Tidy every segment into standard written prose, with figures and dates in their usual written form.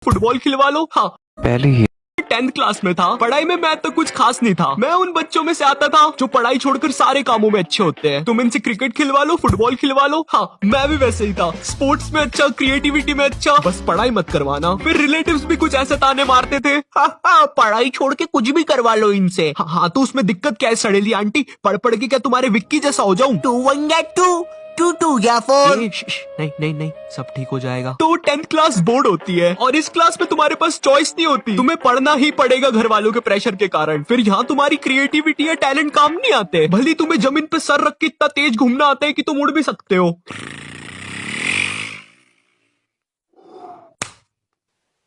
Football खिलवा लो। हाँ, पहले ही 10th क्लास में था, पढ़ाई में मैं तो कुछ खास नहीं था। मैं उन बच्चों में से आता था जो पढ़ाई छोड़कर सारे कामों में अच्छे होते हैं। तुम इनसे क्रिकेट खिलवा लो, फुटबॉल खिलवा लो। हाँ, मैं भी वैसे ही था, स्पोर्ट्स में अच्छा, क्रिएटिविटी में अच्छा, बस पढ़ाई मत करवाना। फिर रिलेटिव्स भी कुछ ऐसे ताने मारते थे, हाँ, पढ़ाई छोड़ के कुछ भी करवा लो इनसे। हाँ, तो उसमें दिक्कत क्या है सड़ेली आंटी? पढ़ पढ़ के क्या तुम्हारे विक्की जैसा हो जाऊं? 2 1 get 2, 2 2 या 4। नहीं नहीं नहीं, सब ठीक हो जाएगा। तो 10th क्लास बोर्ड होती है और इस क्लास में तुम्हारे पास चॉइस नहीं होती, तुम्हें पढ़ना ही पड़ेगा घर वालों के प्रेशर के कारण। फिर यहाँ तुम्हारी क्रिएटिविटी या टैलेंट काम नहीं आते। भले तुम्हें जमीन पे सर रख के इतना तेज घूमना आता है कि तुम उड़ भी सकते हो।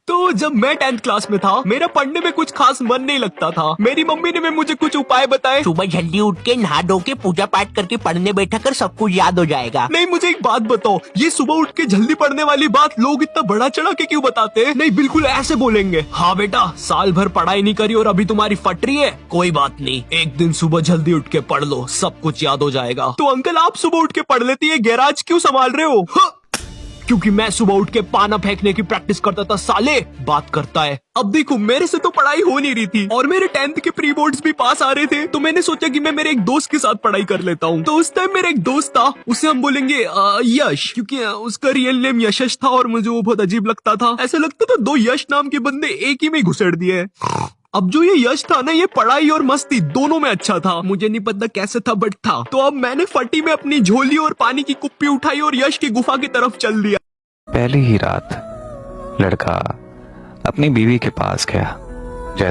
तो जब मैं 10th क्लास में था, मेरा पढ़ने में कुछ खास मन नहीं लगता था। मेरी मम्मी ने भी मुझे कुछ उपाय बताए। सुबह जल्दी उठ के नहा धो के पूजा पाठ करके पढ़ने बैठा कर, सब कुछ याद हो जाएगा। नहीं, मुझे एक बात बताओ, ये सुबह उठ के जल्दी पढ़ने वाली बात लोग इतना बड़ा चढ़ा के क्यों बताते हैं? नहीं, बिल्कुल ऐसे बोलेंगे, हाँ बेटा, साल भर पढ़ाई नहीं करी और अभी तुम्हारी फट रही है, कोई बात नहीं, एक दिन सुबह जल्दी उठ के पढ़ लो, सब कुछ याद हो जाएगा। तो अंकल, आप सुबह उठ के पढ़ लेती है, गैराज क्यों संभाल रहे हो? हाँ। क्योंकि मैं सुबह उठ के पाना फेंकने की प्रैक्टिस करता था। साले, बात करता है। अब देखो, मेरे से तो पढ़ाई हो नहीं रही थी और मेरे 10th के प्री बोर्ड्स भी पास आ रहे थे, तो मैंने सोचा कि मैं मेरे एक दोस्त के साथ पढ़ाई कर लेता हूँ। तो उस टाइम मेरा एक दोस्त था, उसे हम बोलेंगे यश, क्योंकि उसका रियल नेम यशश था और मुझे वो बहुत अजीब लगता था। ऐसा लगता था दो यश नाम के बंदे एक ही में घुसेड़ दिए। अब जो ये यश था ना, ये पढ़ाई और मस्ती दोनों में अच्छा था। मुझे नहीं पता कैसे था, बट था। तो अब मैंने फटी में अपनी झोली और पानी की कुप्पी उठाई और यश की गुफा की तरफ चल दिया। पहली ही रात लड़का अपनी बीवी के पास गया।